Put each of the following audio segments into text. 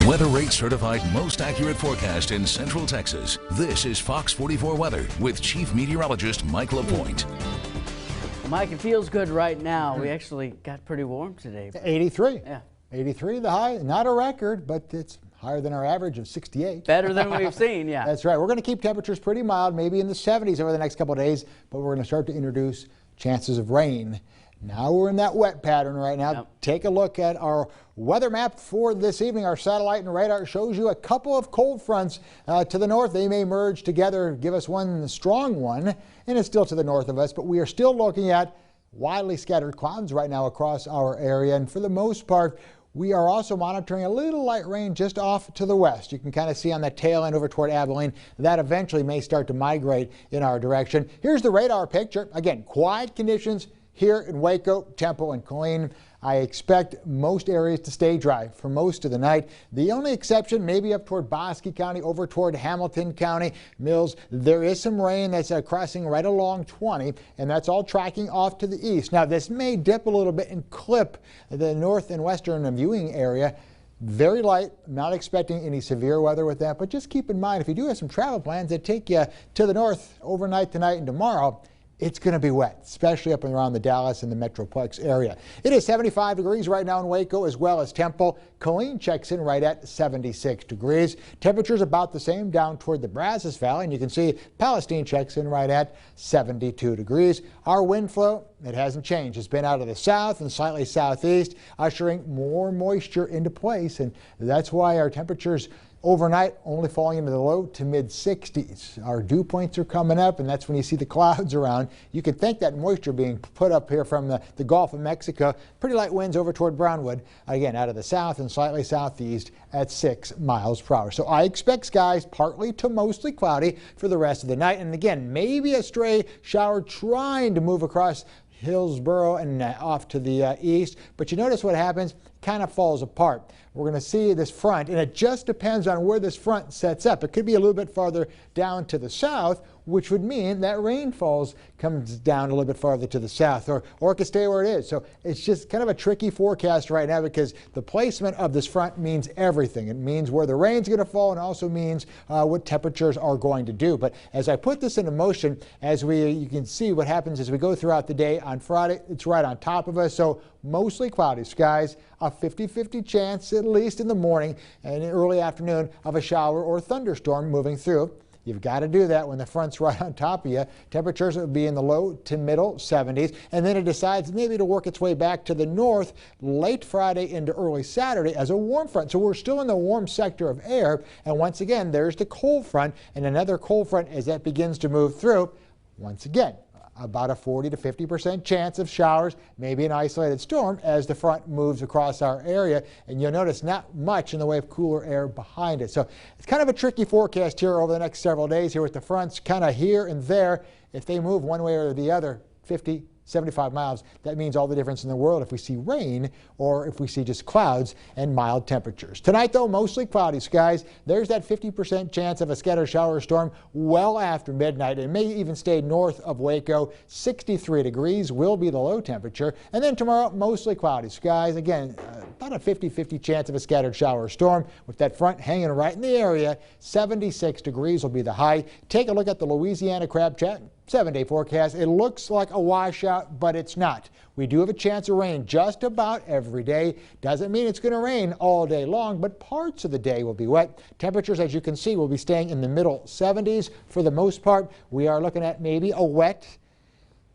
Weather Rate certified most accurate forecast in Central Texas. This is Fox 44 Weather with Chief Meteorologist Mike LaPoint. Well, Mike, it feels good right now. We actually got pretty warm today. 83. Yeah. 83 the high. Not a record, but it's higher than our average of 68. Better than we've seen, yeah. That's right. We're going to keep temperatures pretty mild, maybe in the 70s over the next couple of days, but we're going to start to introduce chances of rain. Now we're in that wet pattern right now. Yep. Take a look at our weather map for this evening. Our satellite and radar shows you a couple of cold fronts to the north. They may merge together, give us one strong one, and it's still to the north of us, but we are still looking at widely scattered clouds right now across our area, and for the most part, we are also monitoring a little light rain just off to the west. You can kind of see on that tail end over toward Abilene. That eventually may start to migrate in our direction. Here's the radar picture. Again, quiet conditions here in Waco, Temple, and Killeen. I expect most areas to stay dry for most of the night. The only exception maybe up toward Bosque County, over toward Hamilton County, Mills. There is some rain that's crossing right along 20, and that's all tracking off to the east. Now, this may dip a little bit and clip the north and western viewing area. Very light, not expecting any severe weather with that, but just keep in mind, if you do have some travel plans that take you to the north overnight tonight and tomorrow, it's going to be wet, especially up and around the Dallas and the Metroplex area. It is 75 degrees right now in Waco as well as Temple. Killeen checks in right at 76 degrees. Temperatures about the same down toward the Brazos Valley, and you can see Palestine checks in right at 72 degrees. Our wind flow, it hasn't changed. It's been out of the south and slightly southeast, ushering more moisture into place, and that's why our temperatures overnight only falling into the low to mid 60s. Our dew points are coming up, and that's when you see the clouds around. You can think that moisture being put up here from the Gulf of Mexico. Pretty light winds over toward Brownwood, again out of the south and slightly southeast at 6 miles per hour. So I expect skies partly to mostly cloudy for the rest of the night, and again maybe a stray shower trying to move across Hillsboro and off to the east, but you notice what happens, kind of falls apart. We're going to see this front, and it just depends on where this front sets up. It could be a little bit farther down to the south, which would mean that rainfalls comes down a little bit farther to the south, or it could stay where it is. So it's just kind of a tricky forecast right now because the placement of this front means everything. It means where the rain's going to fall and also means what temperatures are going to do. But as I put this into motion, you can see what happens as we go throughout the day. On Friday, it's right on top of us, so mostly cloudy skies, a 50-50 chance at least in the morning and early afternoon of a shower or thunderstorm moving through. You've got to do that when the front's right on top of you. Temperatures will be in the low to middle 70s, and then it decides maybe to work its way back to the north late Friday into early Saturday as a warm front. So we're still in the warm sector of air, and once again there's the cold front and another cold front as that begins to move through. Once again, about a 40 to 50% chance of showers, maybe an isolated storm as the front moves across our area. And you'll notice not much in the way of cooler air behind it. So it's kind of a tricky forecast here over the next several days here with the fronts kind of here and there. If they move one way or the other, 50, 75 miles, that means all the difference in the world if we see rain or if we see just clouds and mild temperatures. Tonight, though, mostly cloudy skies. There's that 50% chance of a scattered shower storm well after midnight. It may even stay north of Waco. 63 degrees will be the low temperature. And then tomorrow, mostly cloudy skies. Again, about a 50-50 chance of a scattered shower storm with that front hanging right in the area. 76 degrees will be the high. Take a look at the Louisiana Crab Chat 7-day forecast. It looks like a washout, but it's not. We do have a chance of rain just about every day. Doesn't mean it's going to rain all day long, but parts of the day will be wet. Temperatures, as you can see, will be staying in the middle 70s for the most part. We are looking at maybe a wet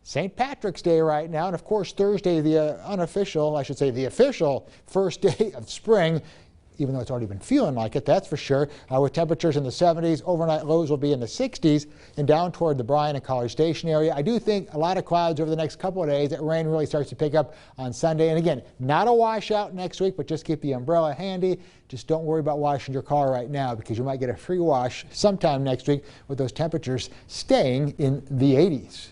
St. Patrick's Day right now, and of course Thursday, the official first day of spring, even though it's already been feeling like it, that's for sure, with temperatures in the 70s. Overnight lows will be in the 60s and down toward the Bryan and College Station area. I do think a lot of clouds over the next couple of days. That rain really starts to pick up on Sunday. And again, not a washout next week, but just keep the umbrella handy. Just don't worry about washing your car right now because you might get a free wash sometime next week with those temperatures staying in the 80s.